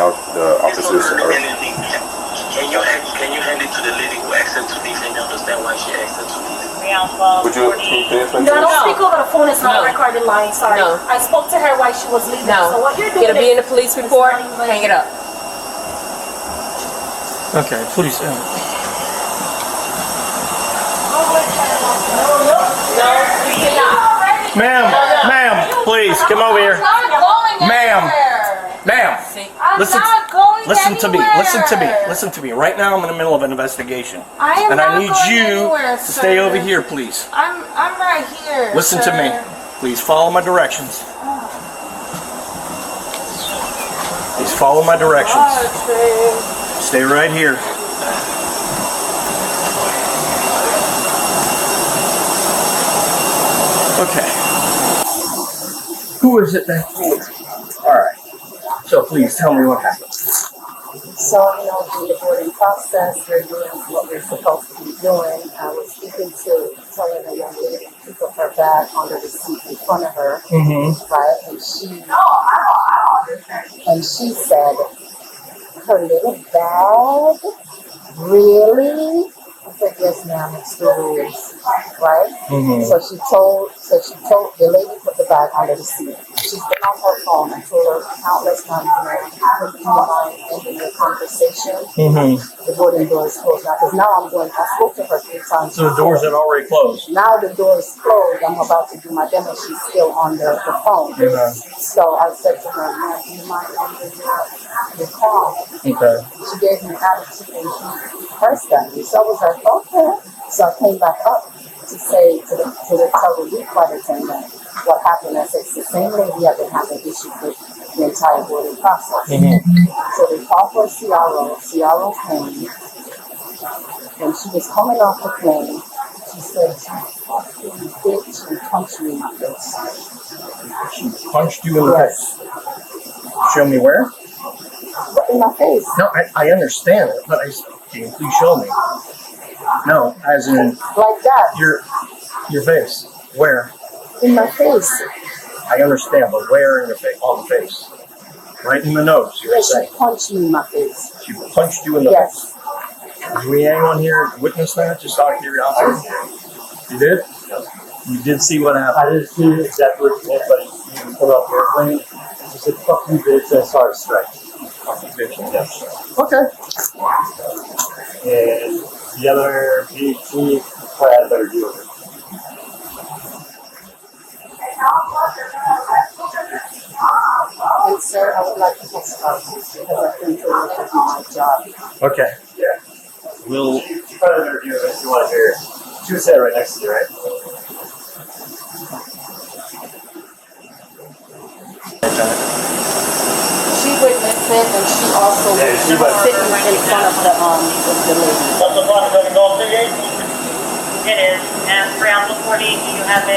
now the officers are. Can you hand it to the lady who asked her to leave and understand why she asked her to leave? Would you explain No, don't speak over the phone. It's not a recorded line. Sorry. No. I spoke to her while she was leaving. No. So what you're doing It'll be in the police report. Hang it up. Okay, please. No, you cannot. Ma'am, please, come over here. Ma'am, listen to me. Right now I'm in the middle of an investigation. And I need you to stay over here, please. I'm right here. Listen to me. Please follow my directions. Please follow my directions. Stay right here. Okay. Who is it then? Alright. So please tell me what happened. So, in the boarding process, we're doing what we're supposed to be doing. I was speaking to, telling a young lady to put her bag under the seat in front of her, right? And she said, her little bag? Really? I said, yes, ma'am, it's the rules, right? So she told the lady put the bag under the seat. She's been on her phone. I told her countless times, ma'am, do you mind ending your conversation? The boarding door is closed now, because now I spoke to her 3 times. So the doors had already closed. Now the door is closed. I'm about to do my demo. She's still on the phone. So I said to her, ma'am, do you mind ending your call? Okay. She gave me attitude and she pressed at me. So I was like, okay. So I came back up to say to tell the root flight attendant what happened. I said, it's the same lady I've been having issues with the entire boarding process. So they called for a CRO. CRO came. When she was coming off the plane, she said, you fucking bitch, and punched me in my face. She punched you in the face. Show me where? In my face. No, I understand it, but can you please show me? No, as in like that. Your face. Where? In my face. I understand, but where in the face? On the face. Right in the nose, you're saying. She punched me in my face. She punched you in the face. Did we anyone here witness that? Just out of curiosity. You did? You did see what happened? I didn't see exactly what you did, but you pulled off the airplane. She said, fuck you, bitch, and I started striking. Yes. Okay. And the other PT probably had a better deal with it. And sir, I would like to testify because I think it would be my job. Okay. Yeah. We'll. She probably had a better deal with it if you want to hear it. She was sitting right next to you, right? She witnessed it, and she also was sitting in front of the lady. What's the clock going to go up to 8? It is. And for Apple 40, do you have a...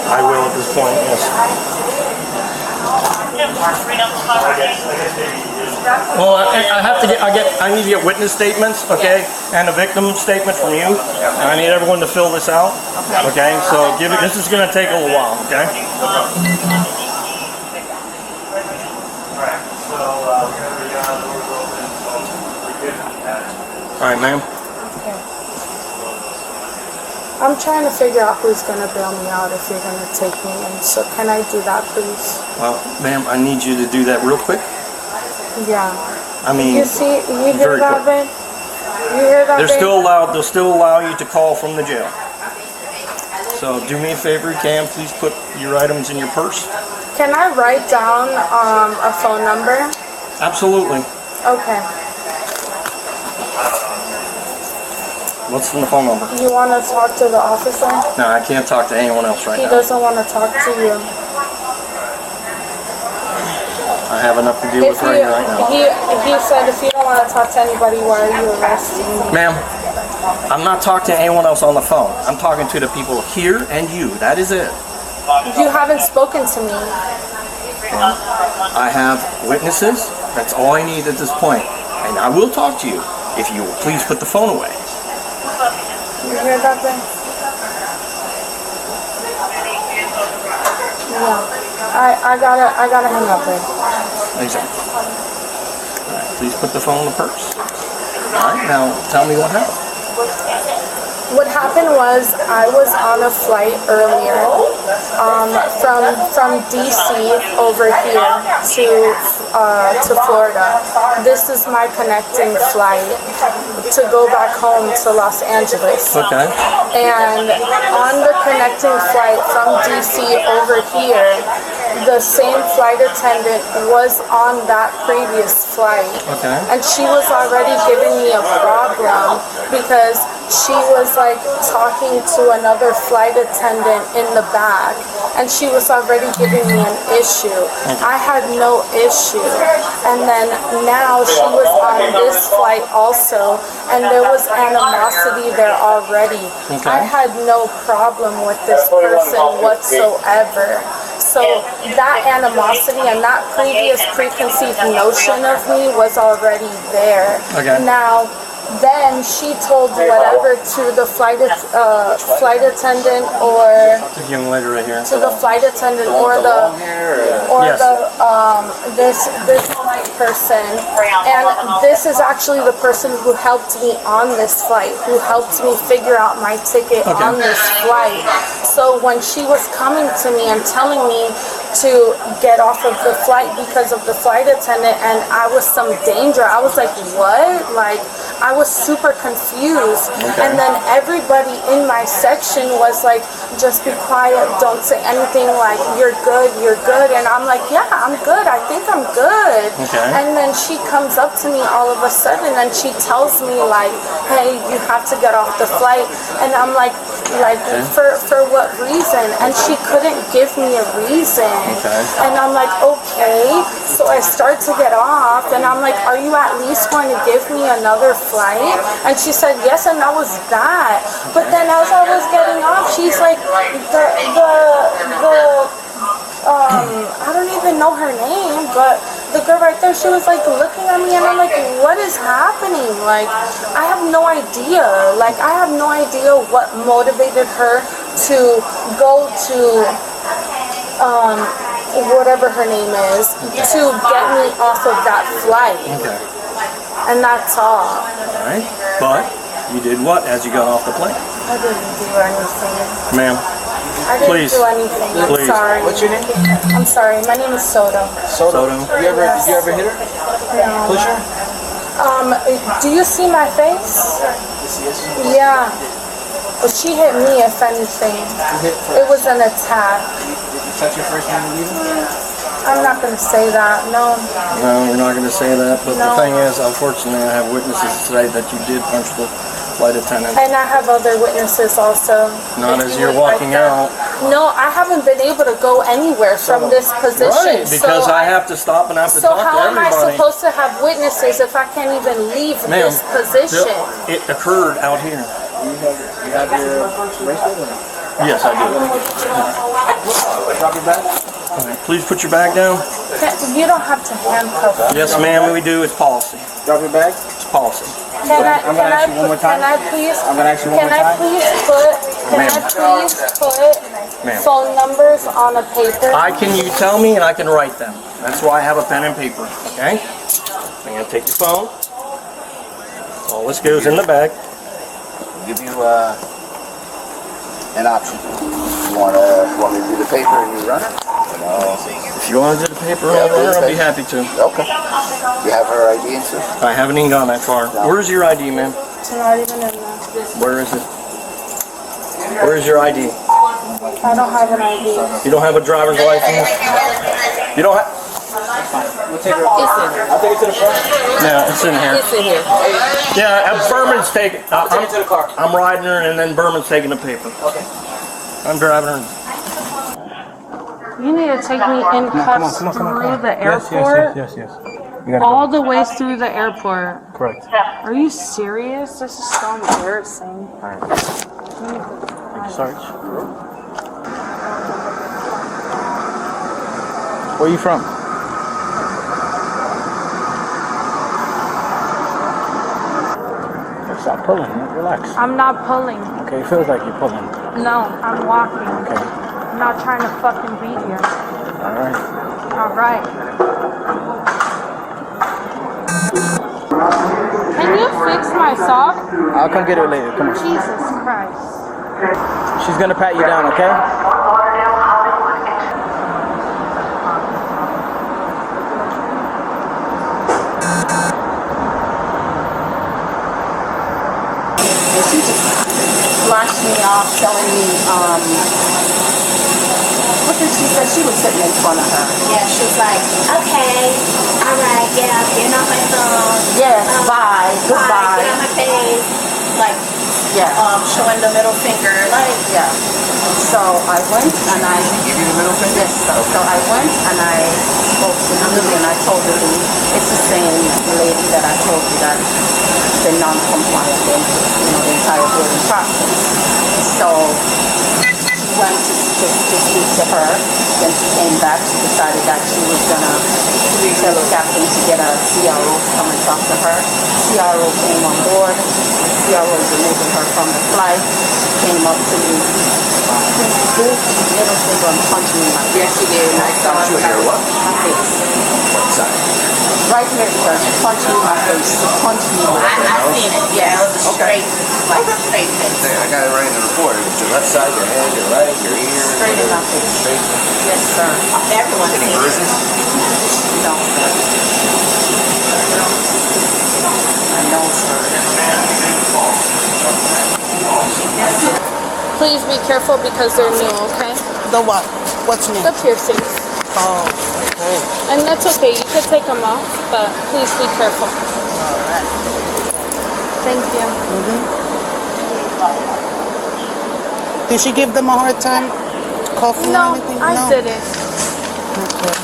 I will at this point, yes. Well, I have to I need to get witness statements, okay, and a victim statement from you, and I need everyone to fill this out, okay. So this is going to take a little while, okay. All right, ma'am. I'm trying to figure out who's going to bail me out if you're going to take me in. So can I do that, please? Well, ma'am, I need you to do that real quick. Yeah. I mean, you hear that, Ben? You hear that, they'll still allow you to call from the jail. So do me a favor, Cam, please put your items in your purse. Can I write down a phone number? Absolutely. Okay. What's the phone number? You want to talk to the officer? No, I can't talk to anyone else right now. He doesn't want to talk to you. I have enough to deal with right now. He said if you don't want to talk to anybody, why are you arresting me? Ma'am, I'm not talking to anyone else on the phone. I'm talking to the people here and you. That is it. You haven't spoken to me. I have witnesses. That's all I need at this point. And I will talk to you if you will please put the phone away. You hear that, Ben? Yeah. I gotta hang up here. Exactly. Alright, please put the phone in the purse. Alright, now tell me what happened. What happened was I was on a flight earlier from DC over here to Florida. This is my connecting flight to go back home to Los Angeles. Okay. And on the connecting flight from DC over here, the same flight attendant was on that previous flight. Okay. And she was already giving me a problem because she was like talking to another flight attendant in the back, and she was already giving me an issue. I had no issue. And then now she was on this flight also, and there was animosity there already. Okay. I had no problem with this person whatsoever. So that animosity and that previous preconceived notion of me was already there. Okay. Now, then she told whatever to the flight attendant or The young lady right here. to the flight attendant or Yes. this flight person, and this is actually the person who helped me on this flight, who helped me figure out my ticket on this flight. So when she was coming to me and telling me to get off of the flight because of the flight attendant and I was some danger, I was like, what? Like, I was super confused. And then everybody in my section was like, just be quiet, don't say anything, like, you're good. And I'm like, yeah, I'm good, I think I'm good. And then she comes up to me all of a sudden and she tells me like, hey, you have to get off the flight. And I'm like for what reason? And she couldn't give me a reason. And I'm like, okay. So I start to get off and I'm like, are you at least going to give me another flight? And she said yes, and that was that. But then as I was getting off, she's like, I don't even know her name, but the girl right there, she was like looking at me and I'm like, what is happening? Like, I have no idea. Like, I have no idea what motivated her to go to whatever her name is to get me off of that flight. And that's all. Alright. But you did what as you got off the plane? I didn't do anything. Ma'am. I didn't Please. do anything. I'm Please. sorry. What's your name? I'm sorry. My name is Soto. Soto. Did you ever hit her? No. Push her? Do you see my face? Yes. Yeah. Well, she hit me, if anything. It was an attack. Did you touch her first when you leave? I'm not going to say that. No. No, you're not going to say that. But No. the thing is, unfortunately, I have witnesses today that you did punch the flight attendant. And I have other witnesses also. Not If as you you're would like walking that. out. No, I haven't been able to go anywhere from this position. Right, because so I have to stop and I have to So talk to how am I everybody. supposed to have witnesses if I can't even leave Ma'am, this position? It occurred out here. You have your bracelet or no? Yes, I do. Drop your bag? All right, please put your bag down. You don't have to handcuff me. Yes, ma'am, we do. It's policy. Drop your bag? It's policy. Can I ask you one more time. Can I please? I'm gonna ask you one Can more I time. please put Ma'am. phone numbers on a paper? You tell me and I can write them. That's why I have a pen and paper, okay? I'm gonna take your phone. All this goes in the bag. I'll give you an option. You want me to do the paper and you run it? No. If you want to do the paper over there, I'll be happy to. Okay. You have her ID and stuff? I haven't even gone that far. Where's your ID, ma'am? It's not even in there. Where is it? Where is your ID? I don't have an ID. You don't have a driver's license? You don't have... We'll take her. I'll take it to the front. Yeah, it's in here. It's in here. Yeah, Berman's taking... I'll take it to the car. I'm riding her and then Berman's taking the paper. Okay. I'm driving her. You need to take me in cuffs through the airport. Yes. All the way through the airport. Correct. Are you serious? This is so embarrassing. Sarge. Where are you from? Stop pulling. Relax. I'm not pulling. Okay, it feels like you're pulling. No, I'm walking. Okay. I'm not trying to fucking beat you. All right. Can you fix my sock? I'll come get her later. Come on. Jesus Christ. She's gonna pat you down, okay? And she just flashed me off, telling me, what did she say? She was sitting in front of her. Yeah, she was like, okay, all right, yeah, get on my phone. Yes, bye, goodbye. Get on my face. Like, Yeah. showing the middle finger. Like, Yeah. So I went and I Give you the middle finger? yes, so I went and I spoke to the lady and I told her it's the same lady that I told you that the non-compliant, the entire building process. So she went to speak to her. Then she came back. She decided that she was gonna tell the captain to get a CRO to come and talk to her. CRO came on board. CRO removing her from the flight. Came up to me. This middle finger and punched me in my face. Yes, you did. I thought you were what? My face. What side? Right here, sir. She punched me in my face. She punched me in my face. I seen it. Yeah, it was a straight, like, straight face. I got it right in the report. It was your left side, your head, your right, your ear. Straight in my face. Straight. Yes, sir. Everyone's Any seen it. bruises? No, sir. I know, sir. Please be careful because they're new, okay? The what? What's new? The piercings. Oh, okay. And that's okay. You could take them off, but please be careful. All right. Thank you. Did she give them a hard time? Coughing No, or anything? I didn't. Okay.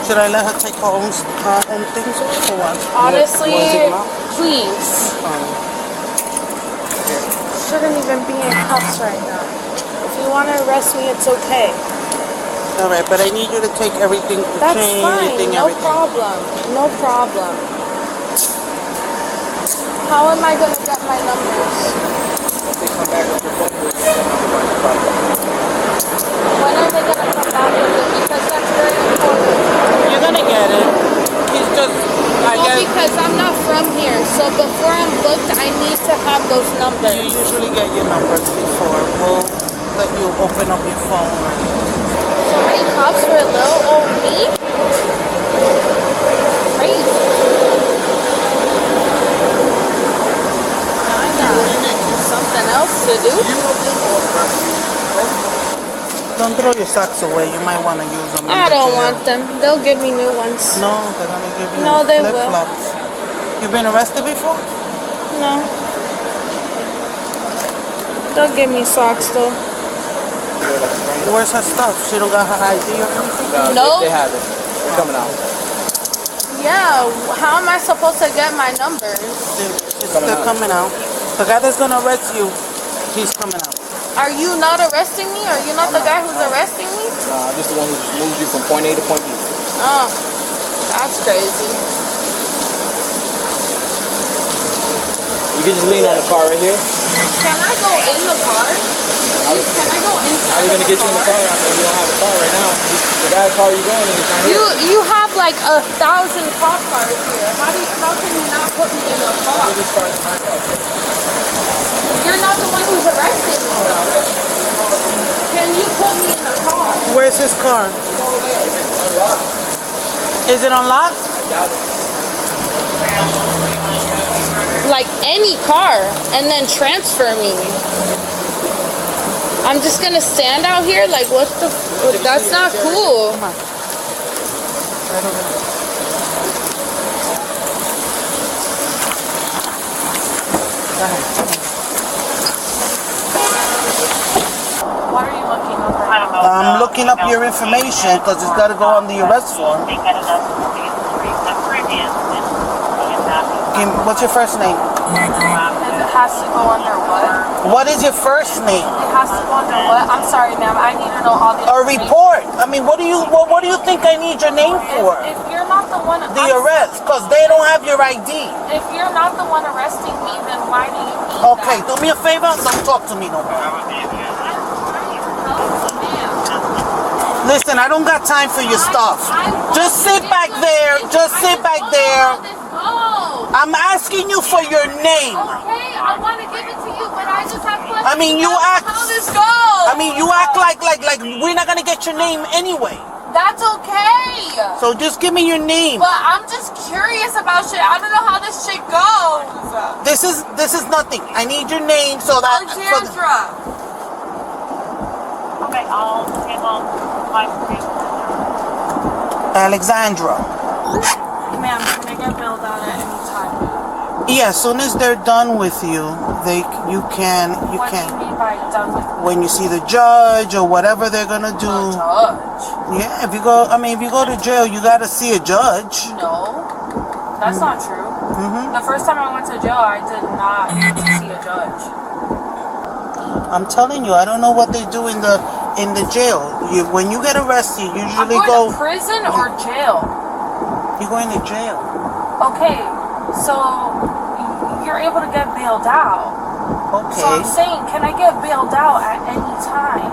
Should I let her take her own things or what? Honestly, You wanna take them out? please. Shouldn't even be in cuffs right now. If you want to arrest me, it's okay. All right, but I need you to take everything, the That's chain, fine. everything, No everything. problem. No problem. How am I going to get my numbers? When are they going to come back with it? Because that's very important. You're gonna get it. He's just, I Well, guess. because I'm not from here, so before I'm booked, I need to have those You numbers. usually get your numbers before. We'll let you open up your phone. So many cops for little old me? Crazy. I got something else to do. Don't throw your socks away. You might want to use them. I don't want them. They'll give me new ones. No, they're gonna give you No, they will. flip-flops. You been arrested before? No. They'll give me socks though. Where's her stuff? She don't got her ID or anything? No. They have it. They're coming out. Yeah, how am I supposed to get my numbers? They're coming out. The guy that's gonna arrest you, he's coming out. Are you not arresting me? Are you not the guy who's arresting me? Nah, I'm just the one who moved you from point A to point B. Oh, that's crazy. You can just lean on the car right here. Can I go in the car? Can I go inside? How are we gonna get you in the car after you don't have a car right now? The guy's car you going in is not here. You have like 1,000 cop cars here. How can you not put me in a car? You're not the one who's arrested me. Can you put me in a car? Where's his car? Is it unlocked? Like any car and then transfer me. I'm just gonna stand out here like what the that's not cool. What are you looking over? I'm looking up your information because it's got to go on the arrest form. What's your first name? It has to go under what? What is your first name? It has to go under what? I'm sorry, ma'am. I need to know all the A report. I mean, what do you think I need your name for? If you're not the one, The arrest, because they don't have your ID. if you're not the one arresting me, then why do you need Okay, do me a favor. Don't talk to me no more. Listen, I don't got time for your stuff. Just sit back there. Just sit back there. I'm asking you for your name. Okay, I want to give it to you, but I just have questions. I mean, you act. How this goes? I mean, you act like we're not gonna get your name anyway. That's okay. So just give me your name. But I'm just curious about shit. I don't know how this shit goes. This is nothing. I need your name so that. Alexandra. Okay, I'll handle my Alexandra. Ma'am, can I get billed out at any time? Yeah, as soon as they're done with you, you can. What do you mean by done with me? When you see the judge or whatever they're gonna do. Judge? Yeah, if you go to jail, you gotta see a judge. No, that's not true. The first time I went to jail, I did not get to see a judge. I'm telling you, I don't know what they do in the jail. When you get arrested, you usually I'm going to prison or jail? You're going to jail. Okay, so you're able to get bailed out. Okay. So I'm saying, can I get bailed out at any time?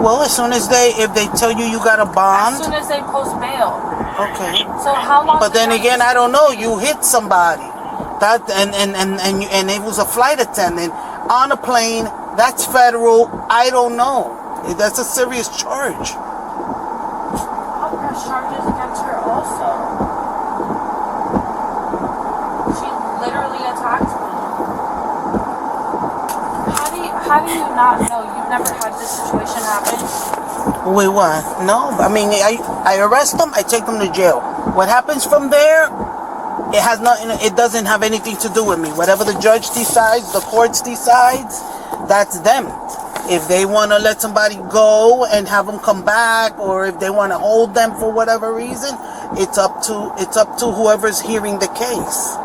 Well, as soon as if they tell you you got a bond. As soon as they post bail. Okay. So how long? But then again, I don't know. You hit somebody. That and it was a flight attendant on a plane. That's federal. I don't know. That's a serious charge. I'll press charges against her also. She literally attacked me. How do you not know? You've never had this situation happen? Wait, what? No. I mean, I arrest them. I take them to jail. What happens from there? It has nothing. It doesn't have anything to do with me. Whatever the judge decides, the courts decides, that's them. If they want to let somebody go and have them come back, or if they want to hold them for whatever reason, it's up to whoever's hearing the case.